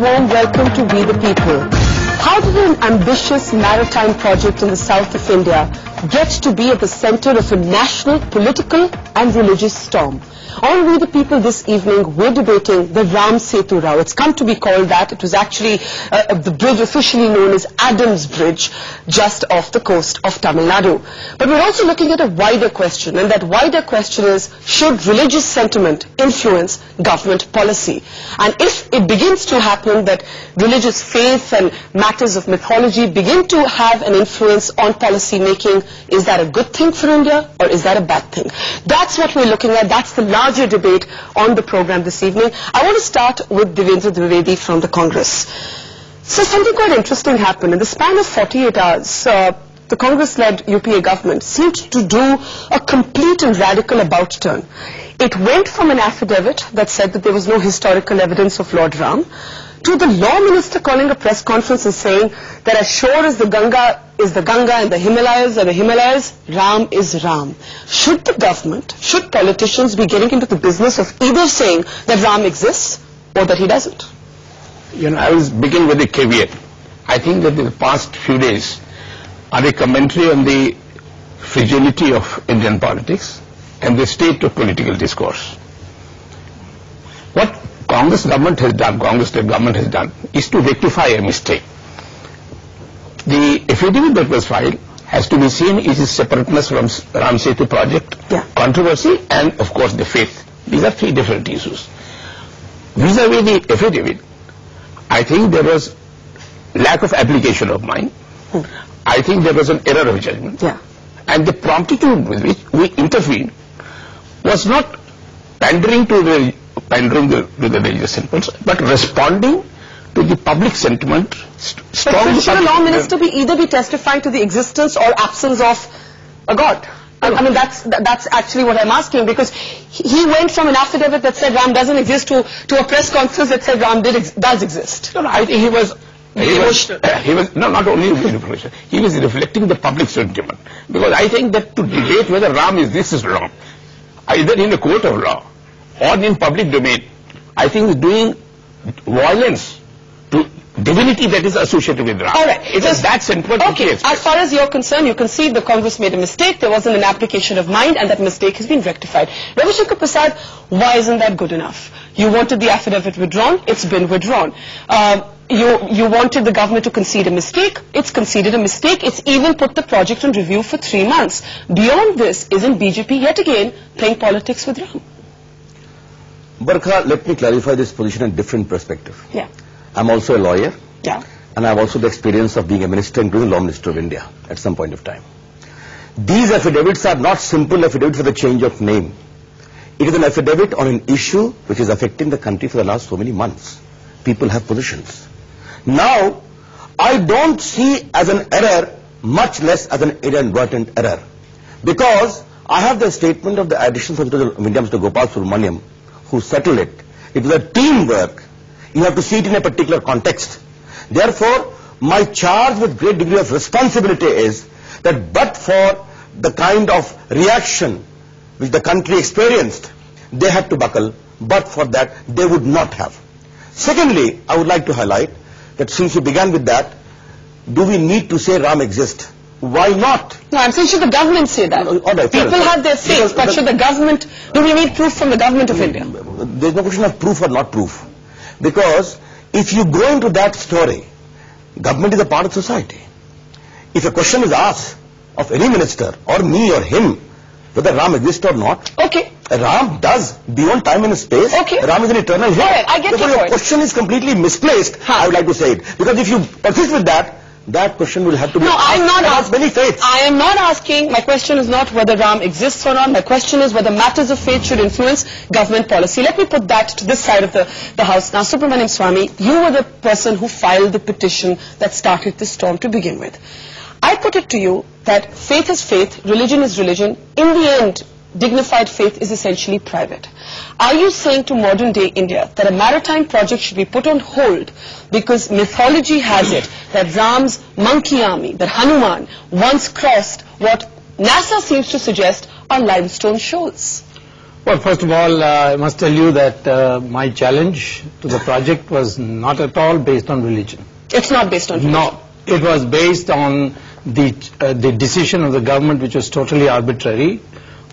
warm welcome to We the People. How did an ambitious maritime project in the south of India get to be at the center of a national, political and religious storm? On We the People this evening, we're debating the Ram Setu Rao. It's come to be called that. It was actually the bridge officially known as Adams Bridge, just off the coast of Tamil Nadu. But we're also looking at a wider question, and that wider question is, should religious sentiment influence government policy? And if it begins to happen that religious faith and matters of mythology begin to have an influence on policy making, is that a good thing for India or is that a bad thing? That's what we're looking at. That's the larger debate on the program this evening. I want to start with Devendra Dwivedi from the Congress. So something quite interesting happened. In the span of 48 hours, the Congress-led UPA government seemed to do a complete and radical about-turn. It went from an affidavit that said that there was no historical evidence of Lord Ram to the law minister calling a press conference and saying that as sure as the Ganga is the Ganga and the Himalayas are the Himalayas, Ram is Ram. Should the government, should politicians be getting into the business of either saying that Ram exists or that he doesn't? You know, I will begin with a caveat. I think that in the past few days are a commentary on the fragility of Indian politics and the state of political discourse. What Congress state government has done is to rectify a mistake. The affidavit that was filed has to be seen as its separateness from Ram Setu project, controversy and of course the faith. These are three different issues. Vis-a-vis the affidavit, I think there was lack of application of mind. I think there was an error of judgment. And the promptitude with which we intervened was not pandering to the religious sentiments, but responding to the public sentiment. But should a law minister either be testifying to the existence or absence of a god? I mean, that's actually what I'm asking, because he went from an affidavit that said Ram doesn't exist to a press conference that said Ram does exist. No, I think he was not only emotional, he was reflecting the public sentiment. Because I think that to debate whether Ram is this is wrong, either in a court of law or in public domain, I think is doing violence to divinity that is associated with Ram. All right. It is that sentiment. Okay. As far as you're concerned, you concede the Congress made a mistake. There wasn't an application of mind, and that mistake has been rectified. Ravi Shankar Prasad, why isn't that good enough? You wanted the affidavit withdrawn. It's been withdrawn. You wanted the government to concede a mistake. It's conceded a mistake. It's even put the project on review for 3 months. Beyond this, isn't BJP yet again playing politics with Ram? Barkha, let me clarify this position in a different perspective. I'm also a lawyer. And I have also the experience of being a minister, including Law Minister of India at some point of time. These affidavits are not simple affidavits for the change of name. It is an affidavit on an issue which is affecting the country for the last so many months. People have positions. Now, I don't see as an error, much less as an inadvertent error. Because I have the statement of the addition from Mr. Gopal Subramaniam, who settled it. It was a teamwork. You have to see it in a particular context. Therefore, my charge with great degree of responsibility is that but for the kind of reaction which the country experienced, they had to buckle. But for that, they would not have. Secondly, I would like to highlight that since you began with that, do we need to say Ram exists? Why not? No, I'm saying should the government say that? People have their faith, but should the government, do we need proof from the government of India? There's no question of proof or not proof. Because if you go into that story, government is a part of society. If a question is asked of any minister or me or him, whether Ram exists or not, Ram does beyond time and space. Ram is an eternal hero. I get your point. Your question is completely misplaced, I would like to say it. Because if you persist with that, that question will have to be asked many faiths. I am not asking, my question is not whether Ram exists or not. My question is whether matters of faith should influence government policy. Let me put that to this side of the house. Now, Subramaniam Swamy, you were the person who filed the petition that started this storm to begin with. I put it to you that faith is faith, religion is religion. In the end, dignified faith is essentially private. Are you saying to modern day India that a maritime project should be put on hold because mythology has it that Ram's monkey army, that Hanuman, once crossed what NASA seems to suggest are limestone shoals? Well, first of all, I must tell you that my challenge to the project was not at all based on religion. It's not based on religion? No, it was based on the decision of the government, which was totally arbitrary.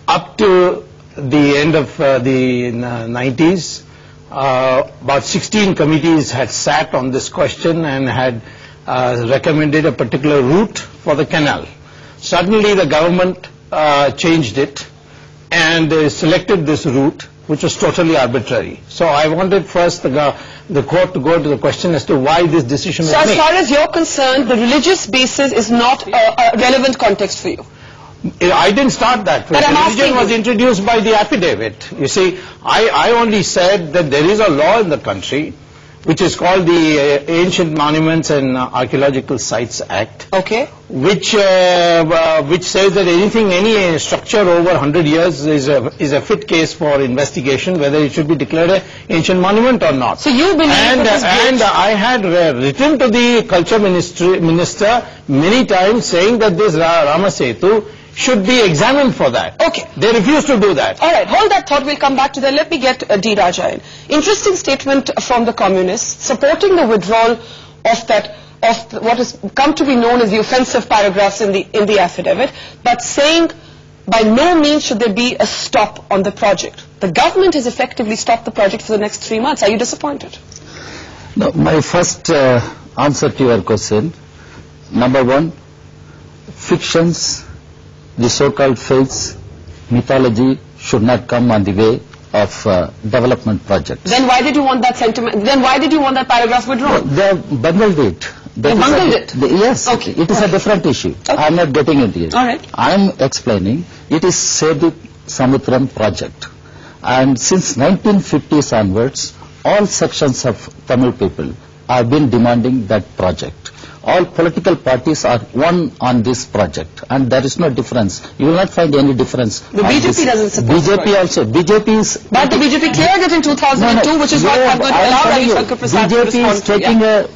Up to the end of the 90s, about 16 committees had sat on this question and had recommended a particular route for the canal. Suddenly the government changed it and selected this route, which was totally arbitrary. So I wanted first the court to go to the question as to why this decision was made. So as far as you're concerned, the religious basis is not a relevant context for you? I didn't start that. But religion was introduced by the affidavit. You see, I only said that there is a law in the country which is called the Ancient Monuments and Archaeological Sites Act. Okay. Which says that any structure over 100 years is a fit case for investigation, whether it should be declared an ancient monument or not. So you believe and I had written to the culture minister many times saying that this Rama Setu should be examined for that. Okay. They refused to do that. All right, hold that thought. We'll come back to that. Let me get D. Raja in. Interesting statement from the communists supporting the withdrawal of that, of what has come to be known as the offensive paragraphs in the affidavit, but saying by no means should there be a stop on the project. The government has effectively stopped the project for the next 3 months. Are you disappointed? No, my first answer to your question, number one, fictions, the so-called fakes, mythology should not come on the way of development projects. Then why did you want that sentiment? Then why did you want that paragraph withdrawn? They have bungled it. They bungled it? Yes. Okay. It is a different issue. Okay. I am not getting into it. All right. I am explaining it is Setu Samutram project. And since 1950s onwards, all sections of Tamil people have been demanding that project. All political parties are one on this project, and there is no difference. You will not find any difference. The BJP doesn't support BJP also. BJP is... But the BJP cleared it in 2002, which is what I'm going to allow Ravi Shankar Prasad to respond to. BJP is taking a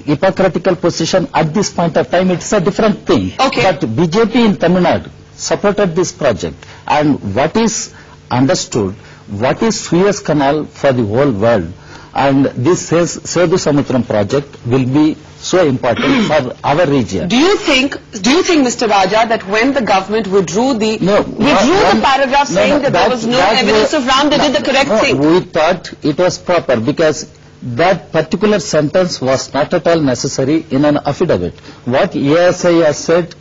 hypocritical position at this point of time. It's a different thing. Okay. But BJP in Tamil Nadu supported this project, and what is understood, what is Suez Canal for the whole world, and this Setu Samutram project will be so important for our region. Do you think, Mr. Raja, that when the government withdrew the paragraph saying that there was no evidence of Ram, they did the correct thing? We thought it was proper because that particular sentence was not at all necessary in an affidavit. What ASI has said,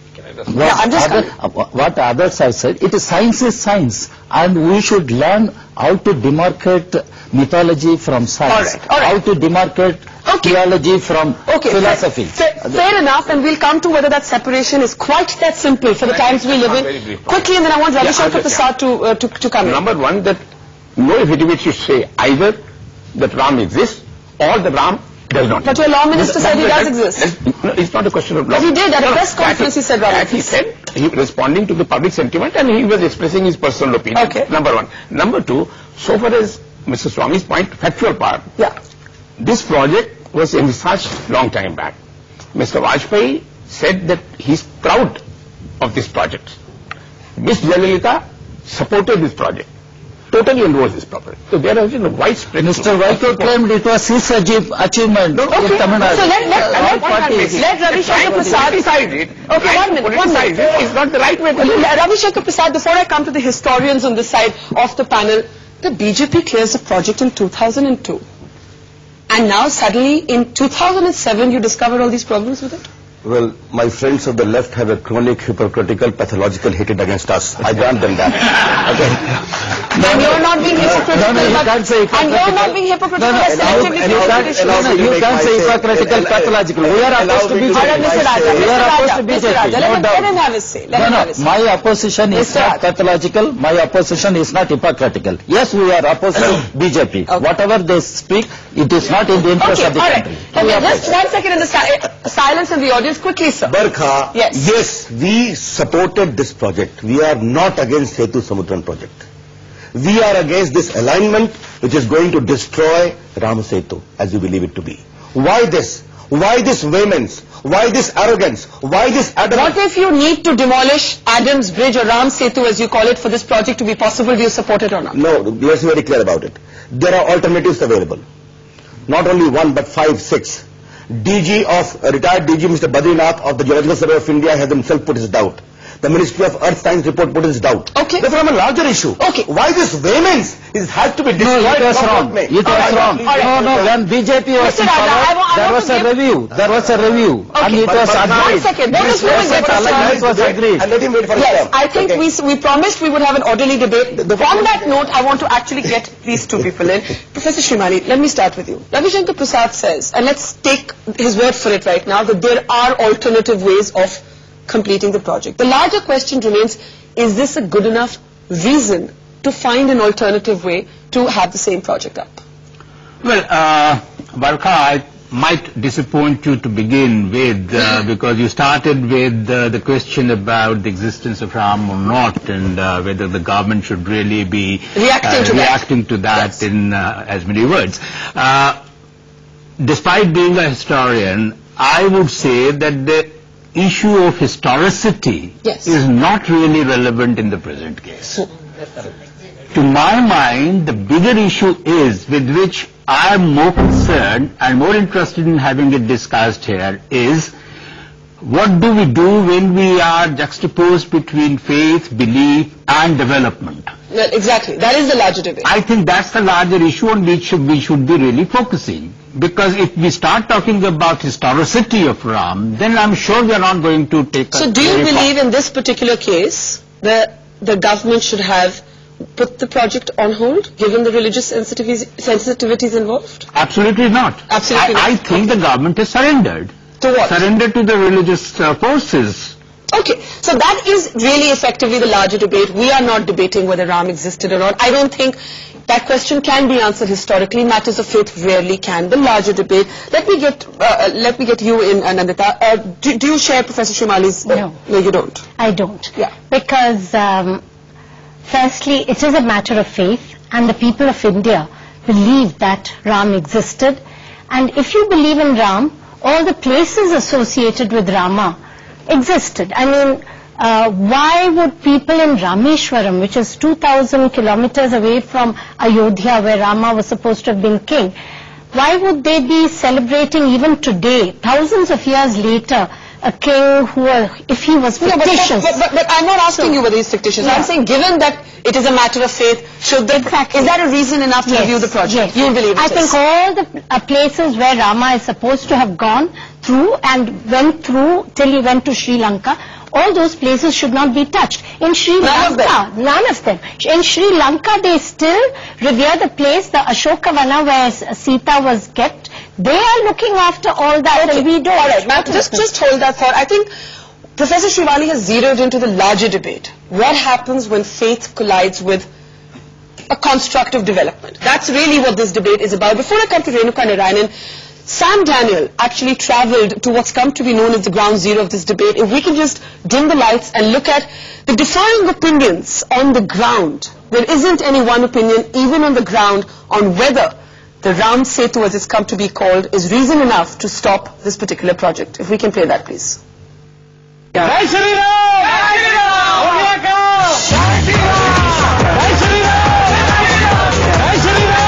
what others have said, it is science, and we should learn how to demarcate mythology from science, all right. how to demarcate theology from philosophy. Fair enough, and we'll come to whether that separation is quite that simple for the times we live in. Quickly, and then I want Ravi Shankar Prasad to come in. Number one, that no affidavit should say either that Ram exists or that Ram does not. But your law minister said he does exist. No, it's not a question of law. But he did at a press conference. He said Ram. He said he was responding to the public sentiment and he was expressing his personal opinion. Okay. Number one. Number two, so far as Mr. Swami's point, factual part. Yeah. This project was envisaged long time back. Mr. Vajpayee said that he's proud of this project. Ms. Jayalalitha supported this project. Totally endorsed this project. So there has been a widespread... Mr. Vaiko claimed it was his achievement. Okay. So let Ravi Shankar Prasad decide it. Okay, 1 minute. It's not the right way to do it. Ravi Shankar Prasad, before I come to the historians on this side of the panel, the BJP clears the project in 2002. And now suddenly in 2007 you discovered all these problems with it? Well, my friends of the left have a chronic, hypocritical, pathological hatred against us. I grant them that. Okay. And you're not being hypocritical. And you're not being hypocritical. You can't say hypocritical, pathological. We are opposed to BJP. We are opposed to BJP. Let him have his say. My opposition is not pathological. My opposition is not hypocritical. Yes, we are opposed to BJP. Whatever they speak, it is not in the interest of the country. Okay, just 1 second in the silence in the audience. Quickly, sir. Barkha, yes, we supported this project. We are not against Setu Samutram project. We are against this alignment which is going to destroy Ram Setu as you believe it to be. Why this? Why this vehemence? Why this arrogance? Why this adamance? What if you need to demolish Adams Bridge or Ram Setu, as you call it, for this project to be possible? Do you support it or not? No, let's be very clear about it. There are alternatives available. Not only one, but 5, 6. Retired DG Mr. Badrinath of the Geological Survey of India has himself put his doubt. The Ministry of Earth Science report put his doubt. Okay. Therefore, from a larger issue. Okay. Why this vehemence? It has to be destroyed. No, it was wrong. It was wrong. No, when BJP was in power, there was a review. There was a review. Okay. And it was agreed. 1 second. Let us It was agreed. And let him wait for his Yes, turn. I think we promised we would have an orderly debate. From that note, I want to actually get these two people in. Professor Shrimali, let me start with you. Ravi Shankar Prasad says, and let's take his word for it right now, that there are alternative ways of completing the project. The larger question remains, is this a good enough reason to find an alternative way to have the same project up? Well, Barkha, I might disappoint you to begin with because you started with the question about the existence of Ram or not, and whether the government should really be reacting to that yes. in as many words. Despite being a historian, I would say that the issue of historicity yes. is not really relevant in the present case. To my mind, the bigger issue is, with which I am more concerned and more interested in having it discussed here, is what do we do when we are juxtaposed between faith, belief and development? Well, exactly. That is the larger debate. I think that's the larger issue on which we should be really focusing. Because if we start talking about historicity of Ram, then I'm sure we are not going to take So do you believe in this particular case that the government should have put the project on hold, given the religious sensitivities involved? Absolutely not. Absolutely not. I think the government has surrendered. To what? Surrendered to the religious forces. Okay, so that is really effectively the larger debate. We are not debating whether Ram existed or not. I don't think that question can be answered historically. Matters of faith rarely can. The larger debate. Let me get you in, Nandita. Do you share Professor Shrimali's? No. No, you don't. I don't. Yeah. Because firstly, it is a matter of faith, and the people of India believe that Ram existed. And if you believe in Ram, all the places associated with Rama existed. I mean, why would people in Rameshwaram, which is 2,000 kilometers away from Ayodhya, where Rama was supposed to have been king, why would they be celebrating even today, thousands of years later, a king who, if he was fictitious? But I'm not asking you whether he's fictitious. Yeah. I'm saying, given that it is a matter of faith, should they, exactly. Is that a reason enough to review the project? Yes. You believe it I is? think all the places where Rama is supposed to have gone through and went through till he went to Sri Lanka, all those places should not be touched. In Sri Lanka, none of them. In Sri Lanka, they still revere the place, the Ashokavana, where Sita was kept. They are looking after all that, okay. And we don't. All right, now just hold that thought. I think Professor Shrimali has zeroed into the larger debate. What happens when faith collides with a construct of development? That's really what this debate is about. Before I come to Renuka Narayanan, Sam Daniel actually travelled to what's come to be known as the ground zero of this debate. If we can just dim the lights and look at the differing opinions on the ground. There isn't any one opinion, even on the ground, on whether the Ram Setu, as it's come to be called, is reason enough to stop this particular project. If we can play that, please. Yeah. Jai Shri Ram! Jai Shri Ram! Jai Shri Ram! Jai Shri Ram! Jai Shri Ram!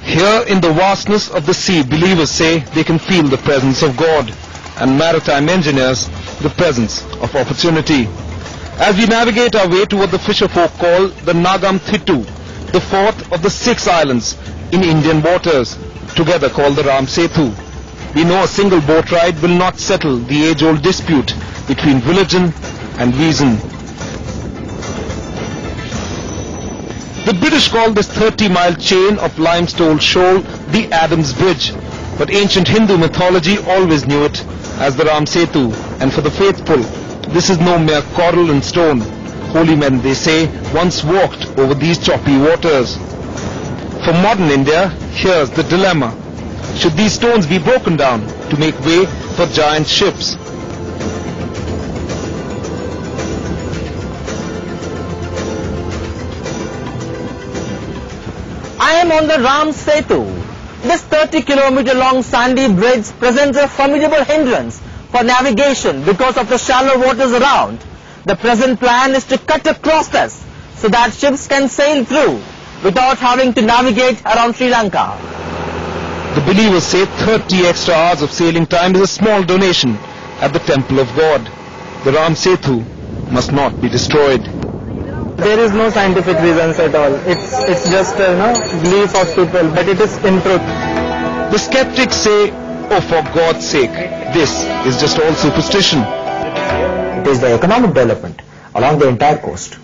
Here in the vastness of the sea, believers say they can feel the presence of God, and maritime engineers the presence of opportunity. As we navigate our way toward the fisherfolk call the Nagam Thittu, the fourth of the 6 islands in Indian waters, together called the Ram Setu, we know a single boat ride will not settle the age-old dispute between religion and reason. The British called this 30-mile chain of limestone shoal the Adams Bridge, but ancient Hindu mythology always knew it as the Ram Setu, and for the faithful, this is no mere coral and stone. Holy men, they say, once walked over these choppy waters. For modern India, here's the dilemma. Should these stones be broken down to make way for giant ships. I am on the Ram Setu. This 30-kilometer long sandy bridge presents a formidable hindrance for navigation because of the shallow waters around. The present plan is to cut across this so that ships can sail through without having to navigate around Sri Lanka. The believers say 30 extra hours of sailing time is a small donation at the temple of God. The Ram Setu must not be destroyed. There is no scientific reasons at all. It's just belief of people, but it is in truth. The skeptics say, oh, for God's sake, this is just all superstition. It is the economic development along the entire coast.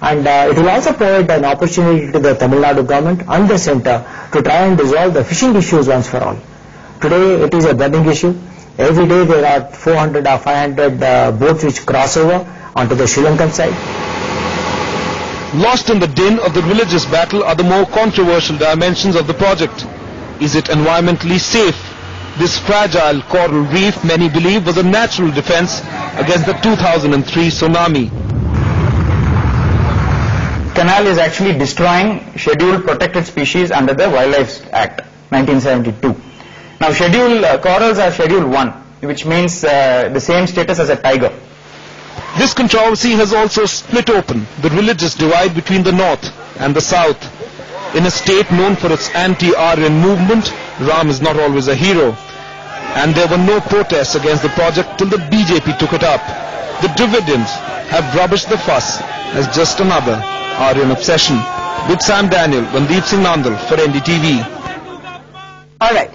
And it will also provide an opportunity to the Tamil Nadu government and the centre to try and resolve the fishing issues once for all. Today it is a burning issue. Every day there are 400 or 500 boats which cross over onto the Sri Lankan side. Lost in the din of the religious battle are the more controversial dimensions of the project. Is it environmentally safe? This fragile coral reef, many believe, was a natural defense against the 2003 tsunami. Canal is actually destroying scheduled protected species under the Wildlife Act 1972. Now corals are Schedule 1, which means the same status as a tiger. This controversy has also split open the religious divide between the north and the south. In a state known for its anti-Aryan movement, Ram is not always a hero. And there were no protests against the project till the BJP took it up. The Dravidians have rubbished the fuss as just another Aryan obsession. With Sam Daniel, Vandeep Singh Nandal for NDTV. All right.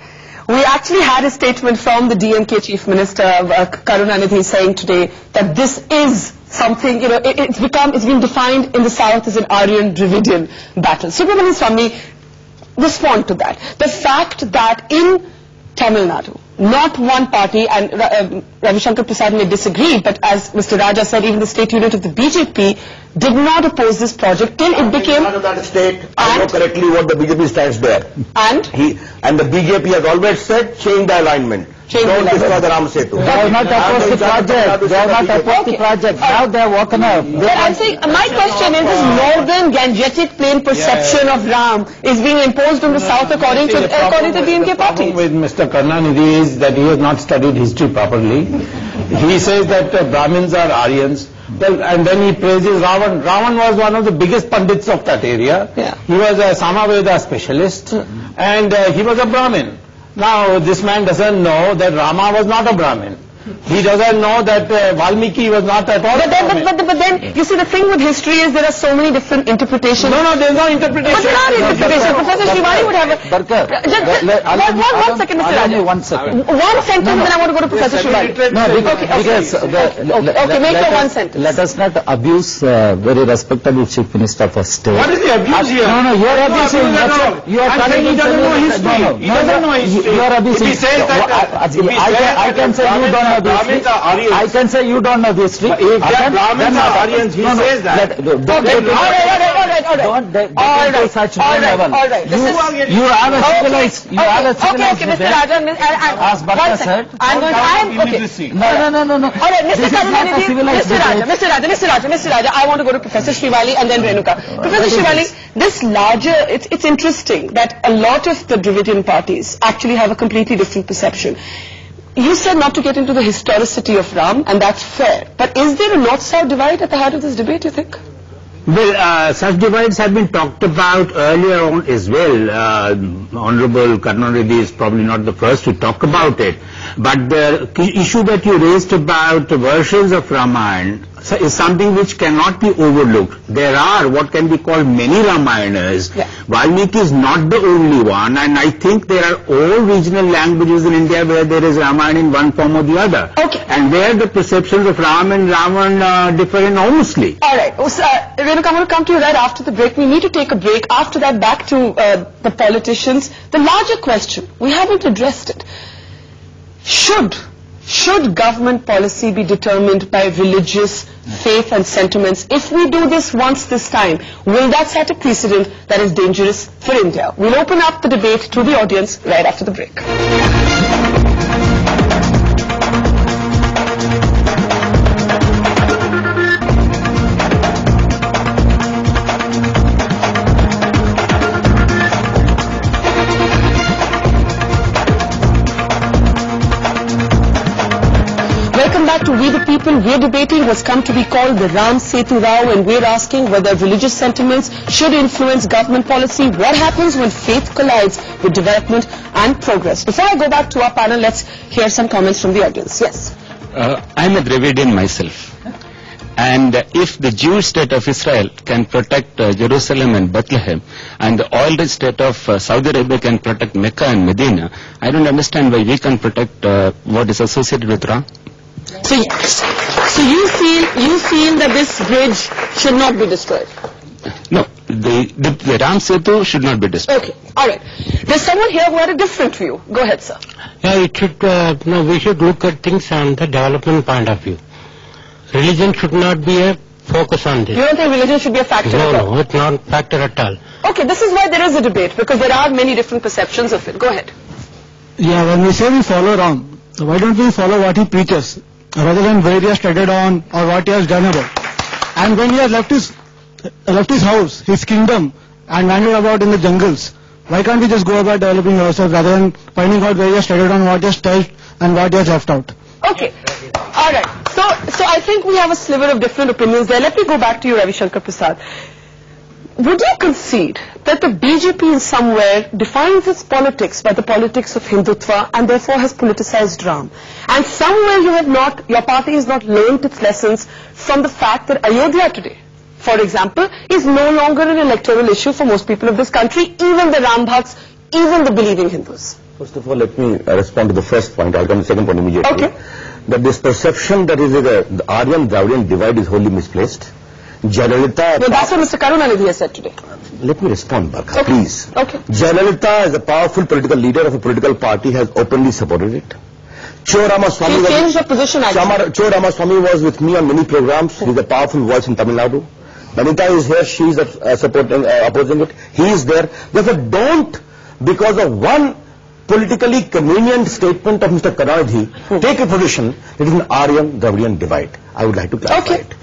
We actually had a statement from the DMK Chief Minister, Karunanidhi, saying today that this is something, it's been defined in the South as an Aryan-Dravidian battle. Subramanian Swamy, respond to that. The fact that in Tamil Nadu, not one party, and Ravi Shankar Prasad may disagree, but as Mr. Raja said, even the state unit of the BJP did not oppose this project till it became... Out of that state, I know correctly what the BJP stands there. And the BJP has always said, change the alignment. Don't destroy the Ram Setu. They have not opposed the project. They have not opposed the project. Now they have woken up. But I'm saying, my question is, this northern Gangetic plain perception of Ram is being imposed on the south according to the DMK party. The problem with Mr. Karunanidhi is that he has not studied history properly. He says that Brahmins are Aryans. Well, and then he praises Ravan. Ravan was one of the biggest pundits of that area. Yeah. He was a Samaveda specialist and he was a Brahmin. Now this man doesn't know that Rama was not a Brahmin. He doesn't know that Valmiki was not at all. But then, you see, the thing with history is there are so many different interpretations. No, there's no interpretation. But there are interpretations. Professor Shivani would have a... One second, Mr. Raja. 1 second. One sentence, then I want to go to Professor Shivani. No, because... Okay, make your one sentence. Let us not abuse very respectable Chief Minister of State. What is the abuse here? No, you are abusing. You are telling he doesn't know history. He doesn't know history. You are abusing. If he says that... I can say you don't know the history. I can say you don't know the history. If Brahmins are Aryans, he says that. Don't take such level. You have a civilized. You have a civilized. Okay, Mr. Raja. As Barka said. No. All right, Mr. Raja, I want to go to Professor Shivali and then Renuka. Professor Shivali, this larger, it's interesting that a lot of the Dravidian parties actually have a completely different perception. You said not to get into the historicity of Ram, and that's fair. But is there a north-south divide at the heart of this debate, you think? Well, such divides have been talked about earlier on as well. Honorable Karunanidhi is probably not the first to talk about it. But the issue that you raised about versions of Ramayana is something which cannot be overlooked. There are what can be called many Ramayanas. Yeah. Valmiki is not the only one, and I think there are all regional languages in India where there is Ramayana in one form or the other. Okay. And where the perceptions of Ram and Ravan differ enormously. All right. Renuka, I'm going to come to you right after the break. We need to take a break. After that, back to the politicians. The larger question, we haven't addressed it. Should government policy be determined by religious faith and sentiments? If we do this once this time, will that set a precedent that is dangerous for India? We'll open up the debate to the audience right after the break. back to We the People. We're debating what's come to be called the Ram Setu Rao, and we're asking whether religious sentiments should influence government policy. What happens when faith collides with development and progress? Before I go back to our panel, let's hear some comments from the audience. Yes. I'm a Dravidian myself. And if the Jewish state of Israel can protect Jerusalem and Bethlehem, and the oil-rich state of Saudi Arabia can protect Mecca and Medina, I don't understand why we can protect what is associated with Ram. So you feel that this bridge should not be destroyed? No, the Ram Setu should not be destroyed. Okay, all right. There's someone here who had a different view. Go ahead, sir. Yeah, it should. No, we should look at things from the development point of view. Religion should not be a focus on this. You don't think religion should be a factor at all? No, it's not a factor at all. Okay, this is why there is a debate, because there are many different perceptions of it. Go ahead. Yeah, when we say we follow Ram, why don't we follow what he preaches, rather than where he has treaded on or what he has done about? And when he has left his house, his kingdom, and wandered about in the jungles, why can't we just go about developing ourselves rather than finding out where he has treaded on, what he has touched, and what he has left out? Okay. All right. So I think we have a sliver of different opinions there. Let me go back to you, Ravi Shankar Prasad. Would you concede that the BJP in somewhere defines its politics by the politics of Hindutva and therefore has politicized Ram? And somewhere your party has not learnt its lessons from the fact that Ayodhya today, for example, is no longer an electoral issue for most people of this country, even the Ram Bhakts, even the believing Hindus. First of all, let me respond to the first point. I'll come to the second point immediately. Okay. That this perception that is the Aryan-Dravidian divide is wholly misplaced. Jayalalitha... No, that's what Mr. Karunanidhi has said today. Let me respond, Barkha, please. Okay. Jayalalitha, as a powerful political leader of a political party, has openly supported it. Cho Ramaswamy was with me on many programs. He's a powerful voice in Tamil Nadu. Namita is here. She is opposing it. He is there. Therefore, don't, because of one politically convenient statement of Mr. Karunanidhi, take a position that it is an Aryan-Dravidian divide. I would like to clarify it.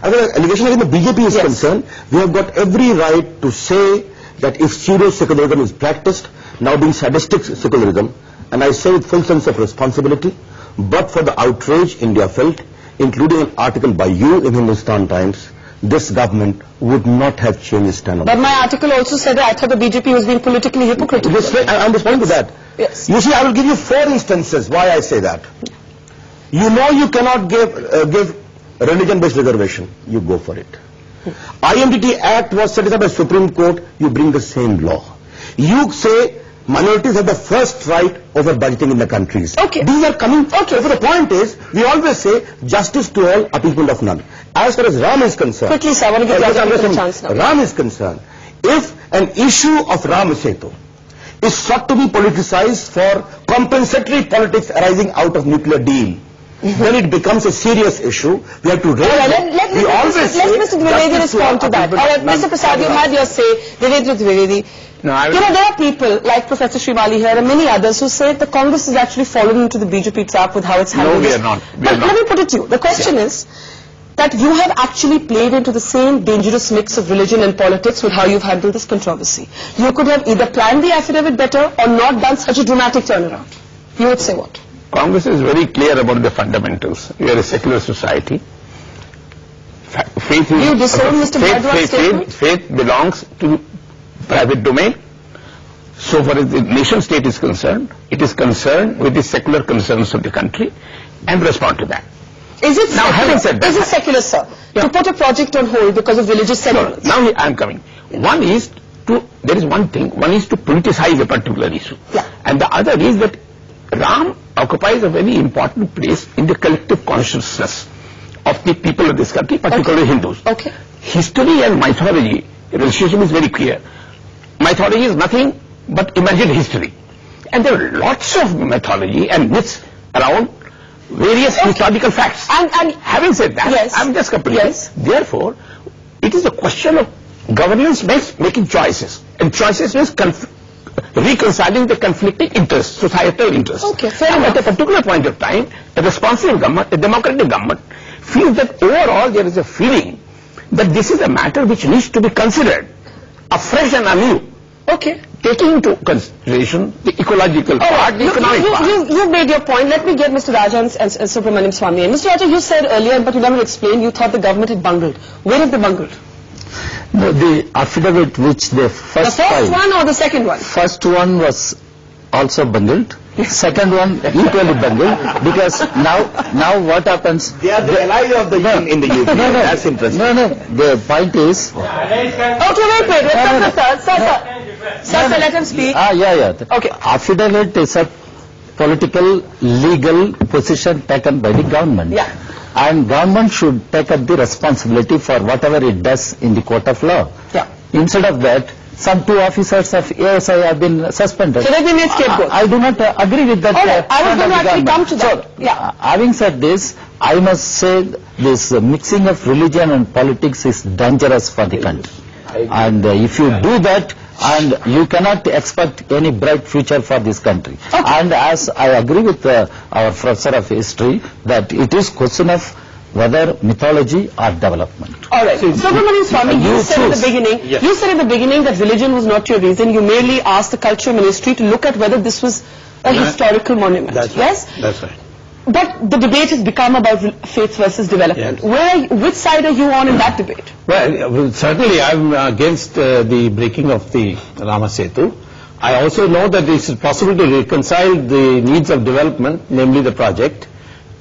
As an allegation against the BJP is concerned, we have got every right to say that if pseudo-secularism is practiced, now being sadistic secularism, and I say with full sense of responsibility, but for the outrage India felt, including an article by you in Hindustan Times, this government would not have changed its stand on. But my article also said that I thought the BJP was being politically hypocritical. I'm responding to that. Yes. You see, I will give you 4 instances why I say that. You know you cannot give religion-based reservation. You go for it. IMDT Act was set up by Supreme Court. You bring the same law. You say minorities have the first right over budgeting in the countries. Okay. These are coming. Okay. So the point is, we always say justice to all, appeasement of none. As far as Ram is concerned, quickly, sir, I want to give you a chance now. Ram is concerned, if an issue of Ram Setu is sought to be politicized for compensatory politics arising out of nuclear deal, then it becomes a serious issue. We have to raise it. Let Mr. Dwivedi respond to that. All right, Mr. Prasad, you had your say. Devendra Dwivedi. No, there are people like Professor Srivali here and many others who say that Congress is actually falling into the BJP trap with how it's handled. No, we are not. But let me put it to you. The question is that you have actually played into the same dangerous mix of religion and politics with how you've handled this controversy. You could have either planned the affidavit better or not done such a dramatic turnaround. You would say what? Congress is very clear about the fundamentals. We are a secular society. Faith is, you disown Mr. Bhadrav's statement? Faith belongs to private domain. So far as the nation state is concerned, it is concerned with the secular concerns of the country and respond to that. Is it now, secular? Having said that, is it secular, sir? Yeah. To put a project on hold because of religious sentiments? No, now I am coming. There is one thing, one is to politicize a particular issue. Yeah. And the other is that Ram occupies a very important place in the collective consciousness of the people of this country, particularly Hindus. Okay. History and mythology, the relationship is very clear. Mythology is nothing but imagined history. And there are lots of mythology and myths around various historical facts. And having said that, yes. I'm just completing. Yes. Therefore, it is a question of governance making choices. And choices means reconciling the conflicting interests, societal interests. Okay, fair enough. At a particular point of time, a responsible government, a democratic government, feels that overall there is a feeling that this is a matter which needs to be considered afresh and anew Okay. Taking into consideration the ecological part, the economic part. You made your point. Let me get Mr. Raja and Subramaniam Swamy. Mr. Raja, you said earlier, but you never explained, you thought the government had bungled. Where have they bungled? No, the affidavit which they first The first one or the second one? First one was also bungled. Second one equally bungled, because now what happens? They are the allies of the union in the UK. That's interesting. No. The point is. Okay, wait. Sir, let him speak. Yeah. Okay. Affidavit is a political, legal position taken by the government. Yeah. And government should take up the responsibility for whatever it does in the court of law. Yeah. Instead of that, some 2 officers of ASI have been suspended. So they've been made scapegoats. I do not agree with that. All right. I was going to actually come to that. So, having said this, I must say this mixing of religion and politics is dangerous for the country. And if you do that, and you cannot expect any bright future for this country. Okay. And as I agree with our professor of history, that it is question of whether mythology or development. All right. Subramaniam Swamy, you said at the beginning that religion was not your reason. You merely asked the Culture Ministry to look at whether this was a historical monument. That's right. Yes? That's right. But the debate has become about faith versus development. Yes. Which side are you on in that debate? Well, certainly I'm against the breaking of the Rama Setu. I also know that it is possible to reconcile the needs of development, namely the project,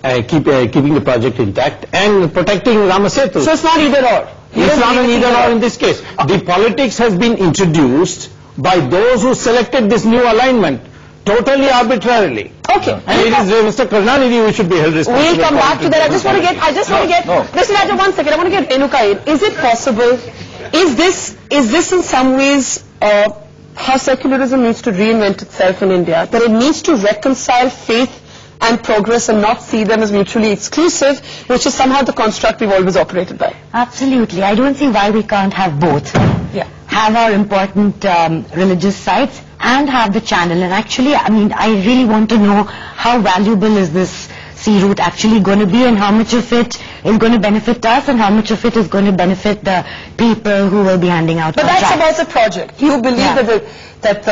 keeping the project intact and protecting Rama Setu. So it's not either or? It's not an either or in this case. Okay. The politics has been introduced by those who selected this new alignment. Totally arbitrarily. Okay. And it is Mr. Karunanidhi who should be held responsible. We'll come back to that. I just want to get, Mr. Raja, 1 second. I want to get Renuka in. Is it possible, is this in some ways how secularism needs to reinvent itself in India? That it needs to reconcile faith and progress and not see them as mutually exclusive, which is somehow the construct we've always operated by. Absolutely. I don't see why we can't have both. Yeah. Have our important religious sites and have the channel. And actually, I mean, I really want to know how valuable is this sea route actually going to be, and how much of it is going to benefit us and how much of it is going to benefit the people who will be handing out contracts. But that's about the project. You believe that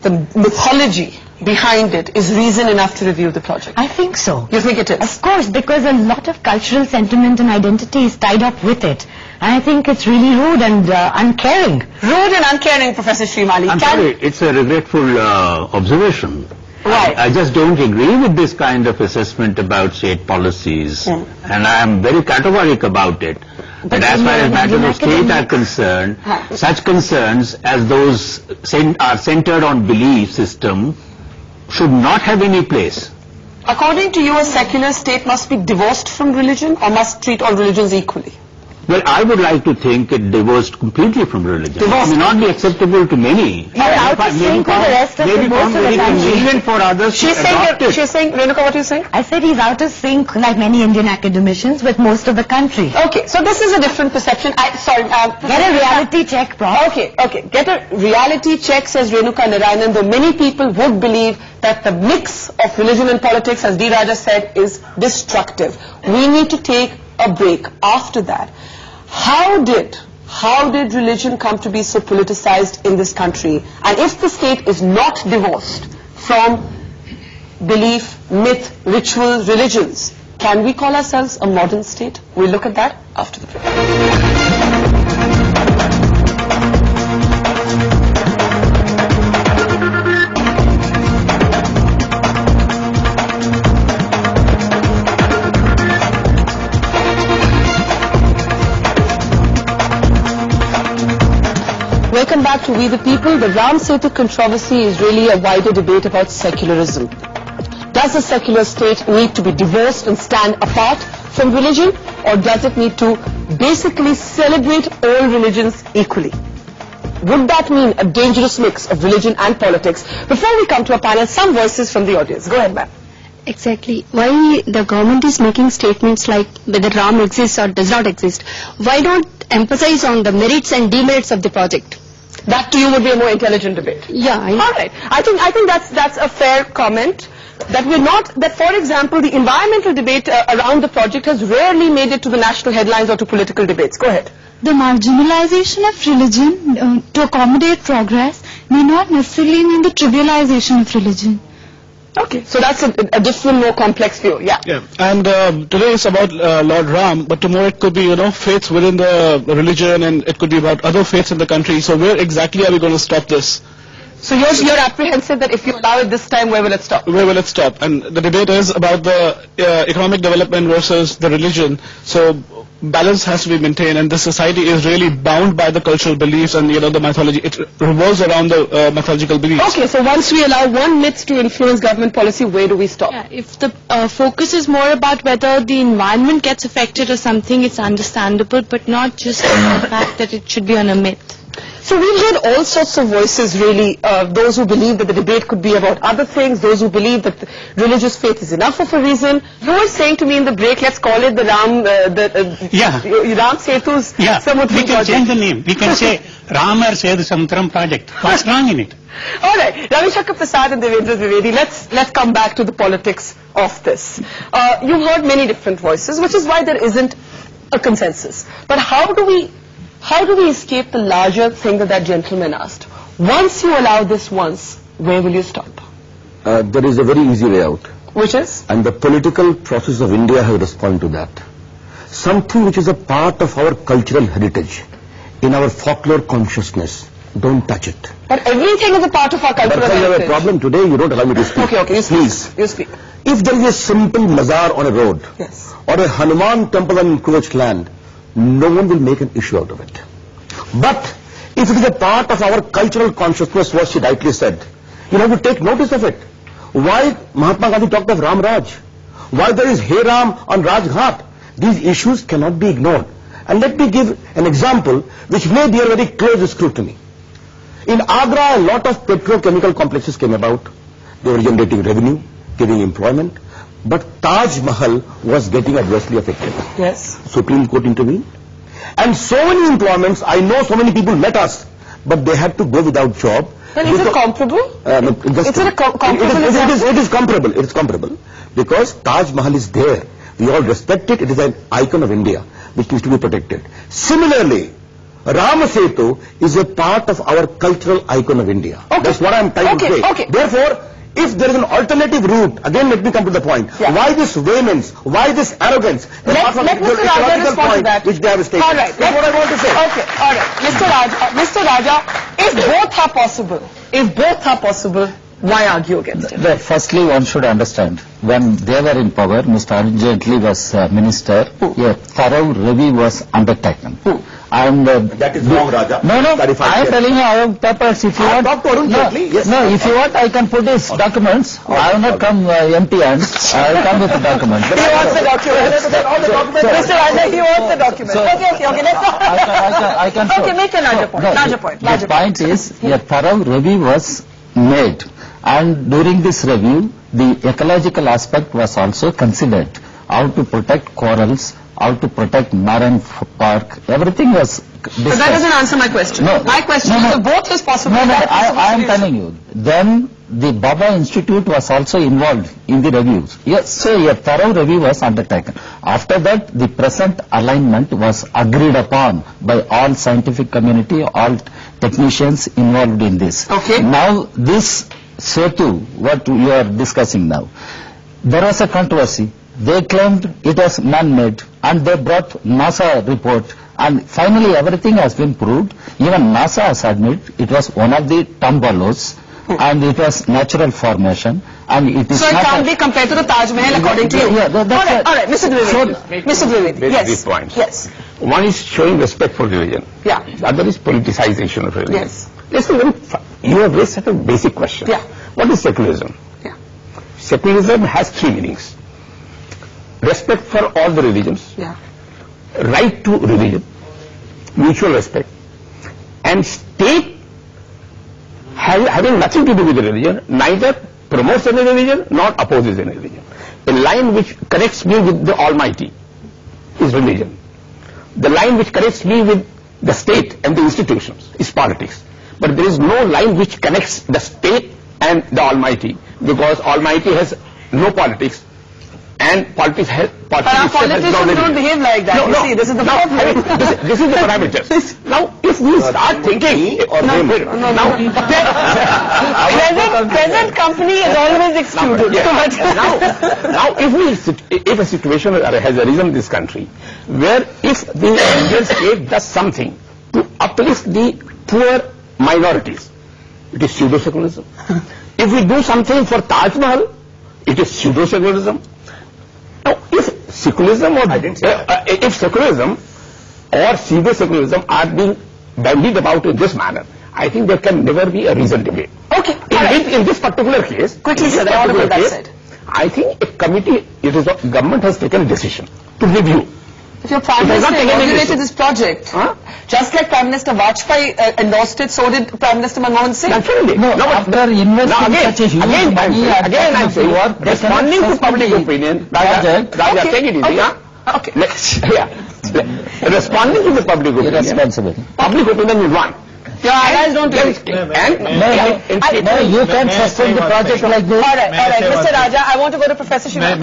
the mythology behind it is reason enough to review the project? I think so. You think it is? Of course, because a lot of cultural sentiment and identity is tied up with it. And I think it's really rude and uncaring. Rude and uncaring, Professor Srimali. I'm sorry, it's a regretful observation. Right. I just don't agree with this kind of assessment about state policies. And I am very categorical about it. But as far as matters of state are concerned, such concerns as those are centered on belief system should not have any place. According to you, a secular state must be divorced from religion or must treat all religions equally? Well, I would like to think it divorced completely from religion. It may not be acceptable to many. You're out of sync with the rest of the most of the country. Convenient for others to adopt it. She's saying, Renuka, what are you saying? I said he's out of sync, like many Indian academicians, with most of the country. Okay, so this is a different perception. Get a reality check, Prof. Okay. Get a reality check, says Renuka Narayanan, though many people would believe that the mix of religion and politics, as D. Raja said, is destructive. We need to take a break. After that, how did religion come to be so politicized in this country? And if the state is not divorced from belief, myth, ritual, religions, can we call ourselves a modern state? We'll look at that after the break. Welcome back to We the People. The Ram Setu controversy is really a wider debate about secularism. Does a secular state need to be divorced and stand apart from religion, or does it need to basically celebrate all religions equally? Would that mean a dangerous mix of religion and politics? Before we come to our panel, some voices from the audience. Go ahead, ma'am. Exactly. Why the government is making statements like whether Ram exists or does not exist? Why don't emphasize on the merits and demerits of the project? That to you would be a more intelligent debate. Yeah. All right. I think that's a fair comment. That we're not, that for example, the environmental debate around the project has rarely made it to the national headlines or to political debates. Go ahead. The marginalization of religion to accommodate progress may not necessarily mean the trivialization of religion. Okay, so that's a different, more complex view. Yeah. Yeah. And today it's about Lord Ram, but tomorrow it could be, faiths within the religion, and it could be about other faiths in the country. So where exactly are we going to stop this? So you're apprehensive that if you allow it this time, where will it stop? Where will it stop? And the debate is about the economic development versus the religion. So balance has to be maintained, and this society is really bound by the cultural beliefs and the mythology. It revolves around the mythological beliefs. Okay, so once we allow one myth to influence government policy, where do we stop? Yeah, if the focus is more about whether the environment gets affected or something, it's understandable, but not just the fact that it should be on a myth. So we've heard all sorts of voices, really, those who believe that the debate could be about other things, those who believe that religious faith is enough of a reason. You were saying to me in the break, let's call it the Ram Setu's Samudram we can project. Change the name. We can say Ramar Setu Samudram project. What's wrong in it? All right, Ravi Shankar Prasad and Devendra Trivedi, let's come back to the politics of this. You've heard many different voices, which is why there isn't a consensus. But how do we escape the larger thing that gentleman asked? Once you allow this once, where will you stop? There is a very easy way out. Which is? And the political process of India has responded to that. Something which is a part of our cultural heritage, in our folklore consciousness, don't touch it. But everything is a part of our cultural heritage. But you have a problem today, you don't allow me to speak. Okay, you speak. Please. You speak. If there is a simple mazar on a road, yes, or a Hanuman temple on encroached land, no one will make an issue out of it. But if it is a part of our cultural consciousness, what she rightly said, you have to take notice of it. Why Mahatma Gandhi talked of Ram Raj? Why there is Hey Ram on Raj Ghat? These issues cannot be ignored. And let me give an example which may bear very close scrutiny. In Agra, a lot of petrochemical complexes came about. They were generating revenue, giving employment. But Taj Mahal was getting adversely affected. Yes. Supreme Court intervened. And so many employments, I know so many people met us, but they had to go without job. Well, is it comparable? It is comparable. It is comparable. Because Taj Mahal is there. We all respect it. It is an icon of India, which needs to be protected. Similarly, Rama Setu is a part of our cultural icon of India. Okay. That's what I am trying to say. Okay. Therefore, if there is an alternative route, again let me come to the point. Yeah. Why this vehemence? Why this arrogance? Let Mr. Raja respond to that. Which they have stated. All right. That's what I want to say. Okay. All right. Mr. Raja, if both are possible, why argue against it? Firstly, one should understand, when they were in power, Mr. Arun Jaitley was minister, a thorough review was undertaken. And that is wrong, Raja. No, I am telling you, I have papers. If you want, talk to Arun Jaitley. Yes. No, if you want, I can put his documents. I will not come empty hands. I will come with the documents. He wants the documents. Mr. Raja, he wants the documents. Okay. I can show. Okay, make a larger point. The point is, a thorough review was made. And during this review, the ecological aspect was also considered. How to protect corals, how to protect marine park, everything was discussed. But that doesn't answer my question. No, my question is if both is possible. I am telling you. Then the Baba Institute was also involved in the reviews. Yes, so a thorough review was undertaken. After that, the present alignment was agreed upon by all scientific community, all technicians involved in this. Okay. Now, this Setu, what you are discussing now, there was a controversy. They claimed it was man-made, and they brought NASA report, and finally everything has been proved. Even NASA has admitted it was one of the tumbalos, and it was natural formation, and it is so it can't be compared to the Taj Mahal according to you. Yeah, that's all right, Mr. Trivedi. Mr. Trivedi, yes. These points. Yes. One is showing respect for religion. Yeah. The other is politicization of religion. Yes. Listen, you have raised such a basic question. Yeah. What is secularism? Yeah. Secularism has three meanings. Respect for all the religions. Yeah. Right to religion. Mutual respect. And state having nothing to do with the religion, neither promotes any religion nor opposes any religion. A line which connects me with the Almighty is religion. The line which connects me with the state and the institutions is politics. But there is no line which connects the state and the Almighty, because Almighty has no politics, and politicians don't behave like that. No, see, this is the problem. This is the parameters. Now, if we start thinking, present company is always excluded. Now, if a situation has arisen in this country, where if the Indian state does something to uplift the poor minorities, it is pseudo-secularism. If we do something for Taj Mahal, it is pseudo-secularism. Now, if secularism or pseudo-secularism are being bandied about in this manner, I think there can never be a reasoned debate. Okay. In this particular case, I think a committee, government has taken a decision to review. If your Prime Minister inaugurated this project, just like Prime Minister Vajpayee endorsed it, so did Prime Minister Manmohan Singh. Naturally. After investing such a huge money, again I'm saying, responding to public opinion, Raja, take it easy, Okay. Responding to the public opinion, public opinion will won. Your allies don't do it. You can sustain the project like this. All right. Mr. Raja, I want to go to Professor Shivani.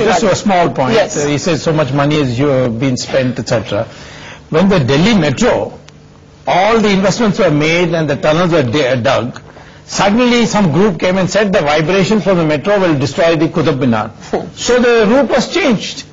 Just a small point. Yes. He says so much money has been spent, etc. When the Delhi Metro, all the investments were made and the tunnels were dug, suddenly some group came and said the vibration from the metro will destroy the Qutub Minar. So the route was changed.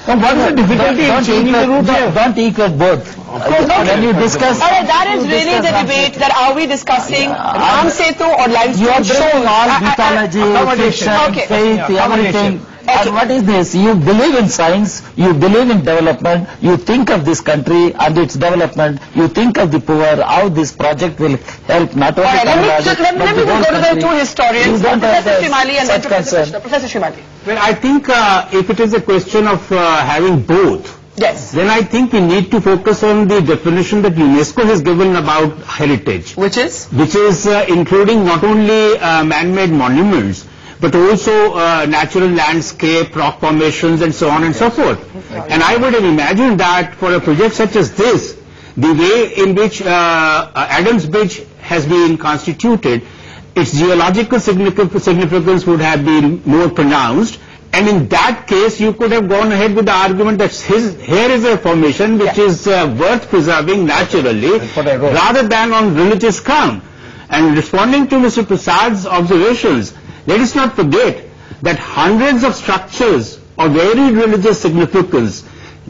Now, what is the difficulty in changing the route here? Don't equate both. When you discuss... that is really the debate, that are we discussing Ram Setu or limestone? You are bringing all mythology, fiction, faith, everything. And what is this? You believe in science, you believe in development, you think of this country and its development, you think of the poor, how this project will help not only Let me go to the two historians, Professor Shivani and then Professor Shivani. Well, I think if it is a question of having both, then I think we need to focus on the definition that UNESCO has given about heritage. Which is? Which is including not only man-made monuments, but also natural landscape, rock formations, and so on and so forth. And I would have imagined that for a project such as this, the way in which Adams Bridge has been constituted, its geological significance would have been more pronounced. And in that case, you could have gone ahead with the argument that here is a formation which is worth preserving naturally, rather than on religious ground. And responding to Mr. Prasad's observations, let us not forget that hundreds of structures of varied religious significance,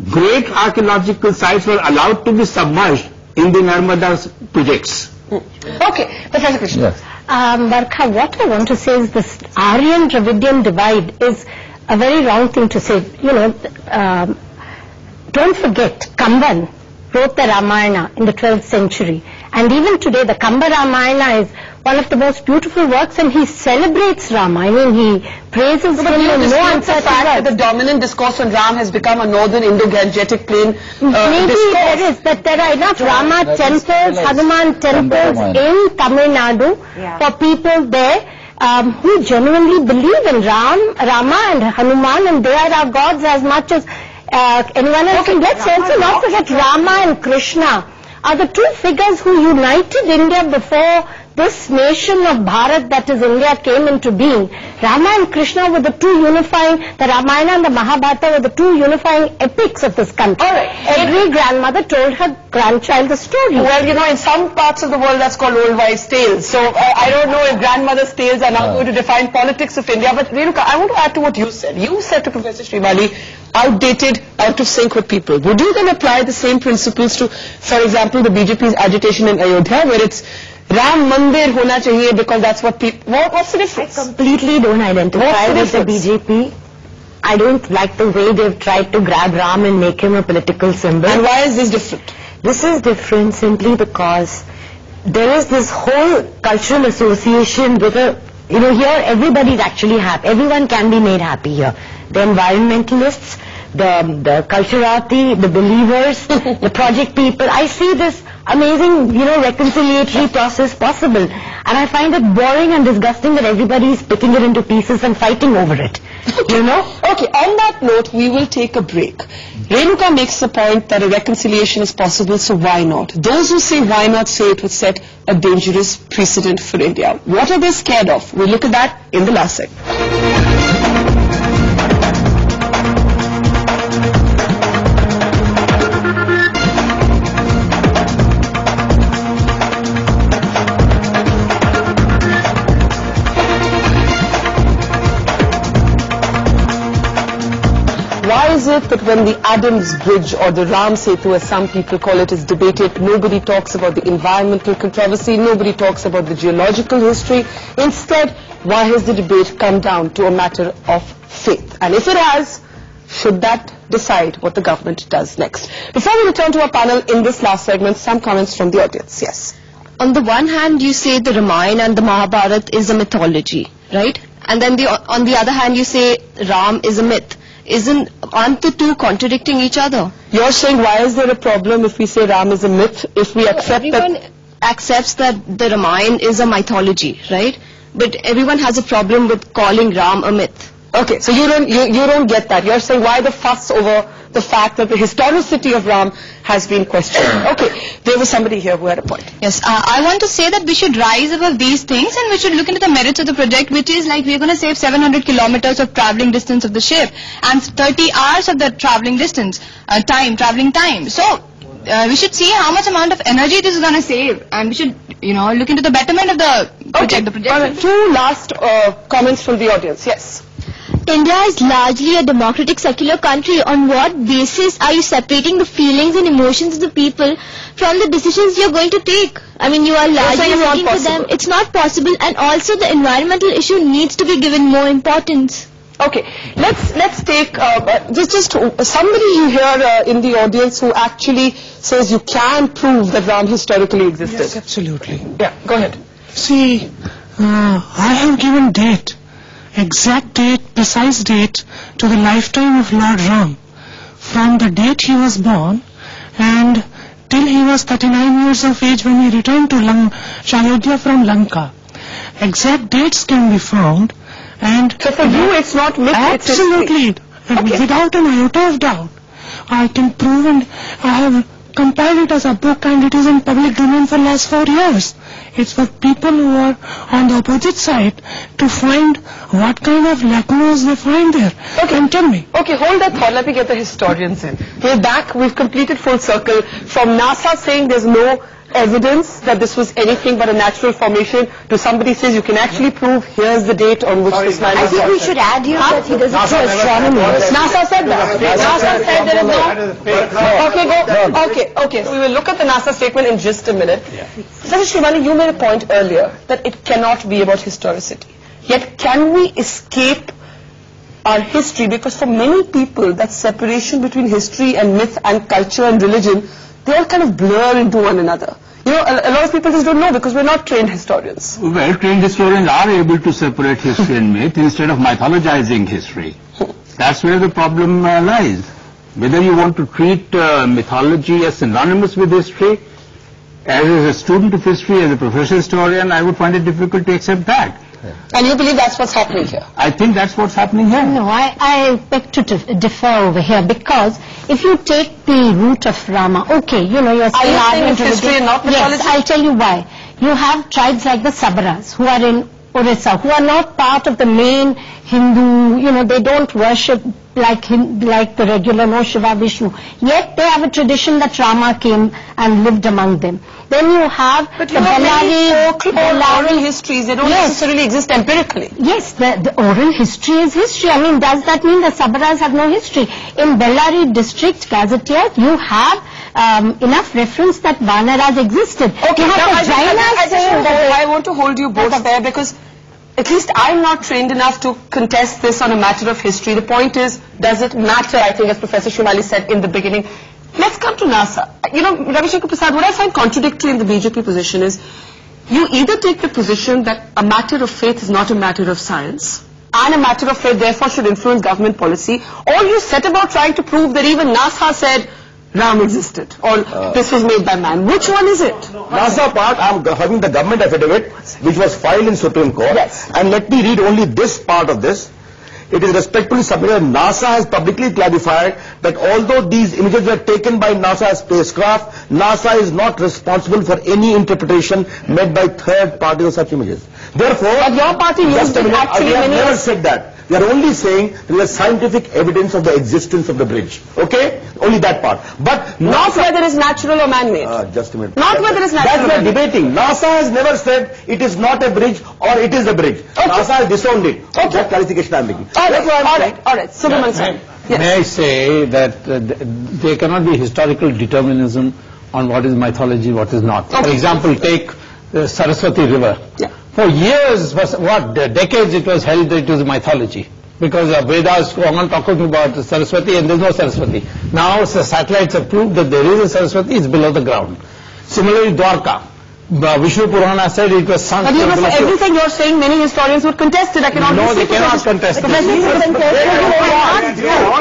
great archaeological sites were allowed to be submerged in the Narmada projects. Okay, Professor Krishna. Yes. Barkha, what I want to say is this Aryan-Dravidian divide is a very wrong thing to say. Don't forget, Kamban wrote the Ramayana in the 12th century. And even today, the Kamba Ramayana is one of the most beautiful works, and he celebrates Rama. I mean, he praises him in no uncertain fact that the dominant discourse on Ram has become a northern Indo-Gangetic plain Maybe there is, but there are enough Rama temples, Hanuman temples in Tamil Nadu for people there who genuinely believe in Rama and Hanuman, and they are our gods as much as anyone else. Let's also not forget Rama and Krishna are the two figures who united India before this nation of Bharat, that is India, came into being. Rama and Krishna were the two unifying, the Ramayana and the Mahabharata were the two unifying epics of this country. Every grandmother told her grandchild the story. Well, in some parts of the world that's called old wives' tales. So I don't know if grandmother's tales are now going to define politics of India. But Renuka, I want to add to what you said. You said to Professor Shivani, outdated, out of sync with people. Would you then apply the same principles to, for example, the BJP's agitation in Ayodhya, where it's Ram Mandir hona chahiye because that's what people... What's the difference? I completely don't identify with the BJP. I don't like the way they've tried to grab Ram and make him a political symbol. And why is this different? This is different simply because there is this whole cultural association with here everybody's actually happy. Everyone can be made happy here. The environmentalists, the culturati, the believers, the project people. I see this amazing, reconciliatory process possible. And I find it boring and disgusting that everybody is picking it into pieces and fighting over it. Okay, on that note, we will take a break. Renuka makes the point that a reconciliation is possible, so why not? Those who say why not say it would set a dangerous precedent for India. What are they scared of? We'll look at that in the last segment. Why is it that when the Adams Bridge or the Ram Setu, as some people call it, is debated, nobody talks about the environmental controversy, nobody talks about the geological history. Instead, why has the debate come down to a matter of faith? And if it has, should that decide what the government does next? Before we return to our panel in this last segment, some comments from the audience. Yes. On the one hand, you say the Ramayana and the Mahabharata is a mythology, right? And then on the other hand, you say Ram is a myth. Aren't the two contradicting each other? You're saying why is there a problem if we say Ram is a myth, if we accept everyone accepts that the Ramayana is a mythology, right? But everyone has a problem with calling Ram a myth. Okay, so you don't get that. You're saying why the fuss over the fact that the historicity of Ram has been questioned. Okay, there was somebody here who had a point. Yes, I want to say that we should rise above these things and we should look into the merits of the project, which is like we're going to save 700 kilometers of traveling distance of the ship and 30 hours of the traveling distance, traveling time. So we should see how much amount of energy this is going to save, and we should, look into the betterment of the project. Okay. Two last comments from the audience. Yes. India is largely a democratic secular country. On what basis are you separating the feelings and emotions of the people from the decisions you're going to take? I mean, you are largely working for them. It's not possible, and also the environmental issue needs to be given more importance. Okay, let's take just somebody here in the audience who actually says you can prove that Ram historically existed. Yes, absolutely. Yeah, go ahead. See, I have given date. Exact date, precise date to the lifetime of Lord Ram, from the date he was born and till he was 39 years of age when he returned to Ayodhya from Lanka. Exact dates can be found, and so for you it's not myth, absolutely, okay. Without an iota of doubt, I can prove, and I have compiled it as a book, and it is in public domain for last 4 years. It's for people who are on the opposite side to find what kind of lacunas they find there. Okay. And tell me. Okay, hold that thought. Let me get the historians in. We're back. We've completed full circle. From NASA saying there's no evidence that this was anything but a natural formation to somebody says you can actually prove here's the date on which this man was. I think we should add here that he doesn't do astronomy. NASA said that. NASA said there is no. Okay. So we will look at the NASA statement in just a minute. Professor Shivani, you made a point earlier that it cannot be about historicity. Yet can we escape our history? Because for many people that separation between history and myth and culture and religion, they all kind of blur into one another. A lot of people just don't know because we're not trained historians. Well, trained historians are able to separate history and myth instead of mythologizing history. That's where the problem lies. Whether you want to treat mythology as synonymous with history, as a student of history, as a professional historian, I would find it difficult to accept that. And you believe that's what's happening here? I think that's what's happening here. No, I beg to differ over here, because if you take the root of Rama, okay, you're saying it's history and not mythology? Yes, I'll tell you why. You have tribes like the Sabaras who are in Orissa, who are not part of the main Hindu, they don't worship like the regular no Shiva Vishnu. Yet they have a tradition that Rama came and lived among them. Then you have the Bellari oral histories, they don't necessarily exist empirically. Yes, the oral history is history. I mean, does that mean the Sabaras have no history? In Bellari district gazetteer, you have enough reference that Vanaras existed. Okay, I want to hold you both there, because at least I'm not trained enough to contest this on a matter of history. The point is, does it matter? I think, as Professor Shivani said in the beginning. Let's come to NASA. Ravi Shankar Prasad, what I find contradictory in the BJP position is, you either take the position that a matter of faith is not a matter of science, and a matter of faith therefore should influence government policy, or you set about trying to prove that even NASA said Ram existed, or this was made by man. Which one is it? NASA part, I'm having the government affidavit, which was filed in Supreme Court. Yes. And let me read only this part of this. It is respectfully submitted. NASA has publicly clarified that although these images were taken by NASA spacecraft, NASA is not responsible for any interpretation made by third parties of such images. Therefore, but your party used it actually. We have never said that. We are only saying there is scientific evidence of the existence of the bridge. Okay? only that part. But not whether it's natural or man-made. Just a minute. Not whether it's natural. That's we're debating. NASA has never said it is not a bridge or it is a bridge. Okay. NASA has disowned it. Okay. That clarification I'm making. All right. Subramanian sir. Yes. May I say that there cannot be historical determinism on what is mythology, what is not. For example, take the Saraswati River. Yeah. For years, decades it was held that it was mythology. Because Vedas go on talking about Saraswati and there is no Saraswati. Now the satellites have proved that there is a Saraswati, it's below the ground. Similarly, Dwarka. Vishnu Purana said it was sunk. But you know, for everything you're saying, many historians would contest it. I cannot. No, they cannot contest it. All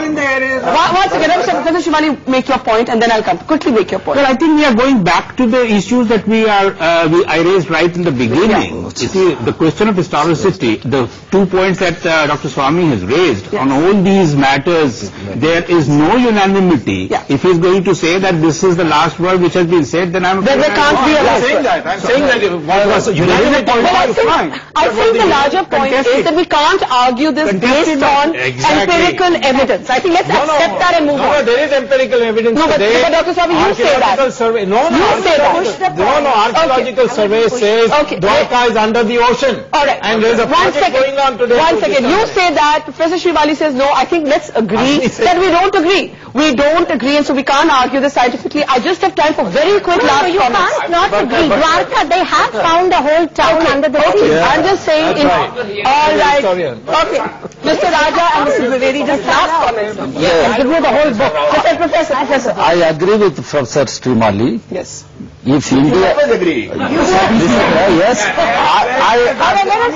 in the areas. Once again, Professor Shivali, make your point, and then I'll come. Quickly make your point. Well, I think we are going back to the issues that I raised right in the beginning. You see, the question of historicity, the 2 points that Dr. Swami has raised on all these matters, there is no unanimity. If he is going to say that this is the last word which has been said, then I'm. There can't be a last word. I'm saying that what was a unanimous point. I think the larger point is that we can't argue this based on empirical evidence. I think let's accept that and move on. No, there is empirical evidence. No, but Dr. Swami, you say that. Survey. No, archaeological survey says Dwarka is under the ocean. All right. And there is a project going on today. One second. You say that. Professor Shivali says no. I think let's agree that we don't agree. We don't agree, and so we can't argue this scientifically. I just have time for very quick last comments. You can't not agree. Dwarka, they have found a whole town under the sea. I'm just saying. All right. Okay. Mr. Raja and Mr. Dwivedi, just last comments. Yes. Give me the whole book. Professor. I agree with Professor Srimali. Yes. If India... agree. Yes.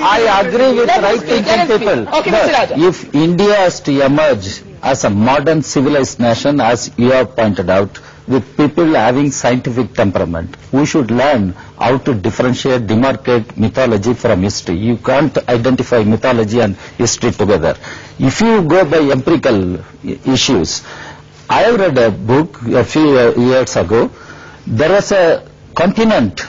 I agree with right-thinking people. Okay, Mr. Raja. If India is to emerge as a modern civilized nation, as you have pointed out, with people having scientific temperament, we should learn how to differentiate, demarcate mythology from history. You can't identify mythology and history together. If you go by empirical issues, I have read a book a few years ago. There was a continent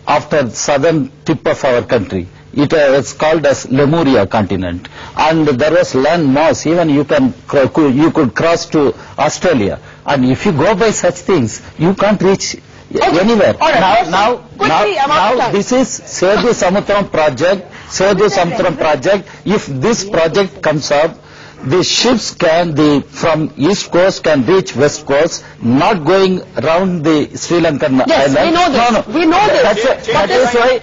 after the southern tip of our country. It is called as Lemuria continent, and there was land mass. Even you could cross to Australia, and if you go by such things, you can't reach anywhere. Now, this is Sedu Samutram project. If this project comes up, the ships from east coast can reach west coast, not going around the Sri Lankan island. We know this. No. We know this. That is why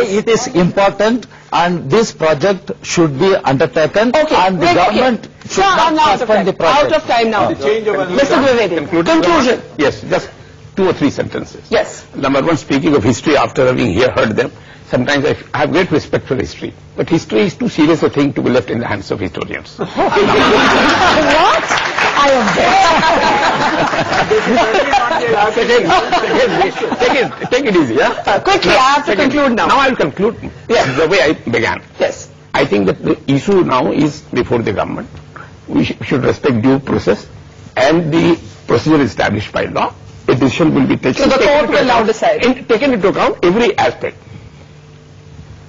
it is important, and this project should be undertaken, and the government should not suspend the project. Out of time now. Mr. Dwivedi, conclusion. Yes, just 2 or 3 sentences. Yes. Number one, speaking of history, after having heard them, sometimes I have great respect for history, but history is too serious a thing to be left in the hands of historians. What? I Take it easy, yeah? Quickly, I have to conclude now. Now I will conclude the way I began. Yes. I think that the issue now is before the government. We should respect due process and the procedure established by law. A decision will be taken. So the court will now decide. Taken into account every aspect.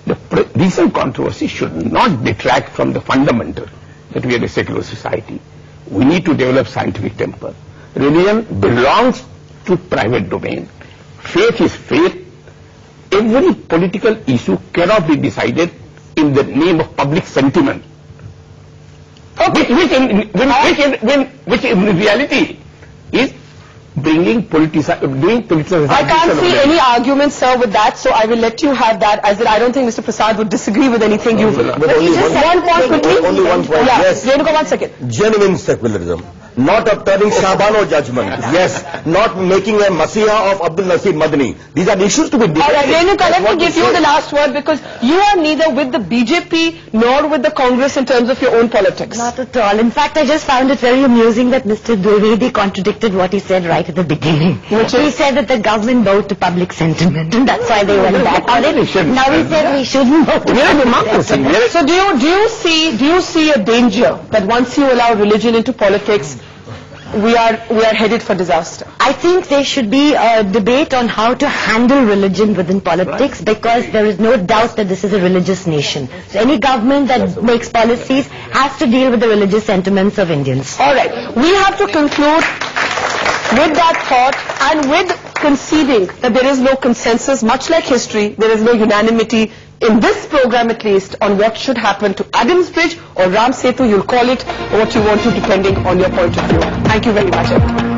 The recent controversy should not detract from the fundamental that we are a secular society. We need to develop scientific temper. Religion belongs to private domain. Faith is faith. Every political issue cannot be decided in the name of public sentiment. Okay. Which in reality is doing politicization. I can't see any argument, sir, with that, so I will let you have that. As I don't think Mr. Prasad would disagree with anything you've... But only one point quickly. Only 1 point. Yeah. Yes. Renuka, 1 second. Genuine secularism. Not upturning Shabano judgment. Yes. Not making a Masiha of Abdul Nasir Madani. These are issues to be debated. All right, Renuka, let me give you the last word, because you are neither with the BJP nor with the Congress in terms of your own politics. Not at all. In fact, I just found it very amusing that Mr. Dwivedi contradicted what he said right at the beginning. He said that the government bowed to public sentiment, and that's why they went back on it. Now he said we shouldn't bow to public sentiment. So do you see a danger that once you allow religion into politics, we are headed for disaster? I think there should be a debate on how to handle religion within politics, because there is no doubt that this is a religious nation. So any government that makes policies has to deal with the religious sentiments of Indians. All right. We have to conclude. with that thought and with conceding that there is no consensus, much like history, there is no unanimity in this program at least on what should happen to Adams Bridge or Ram Setu, you'll call it what you want to depending on your point of view. Thank you very much, everyone.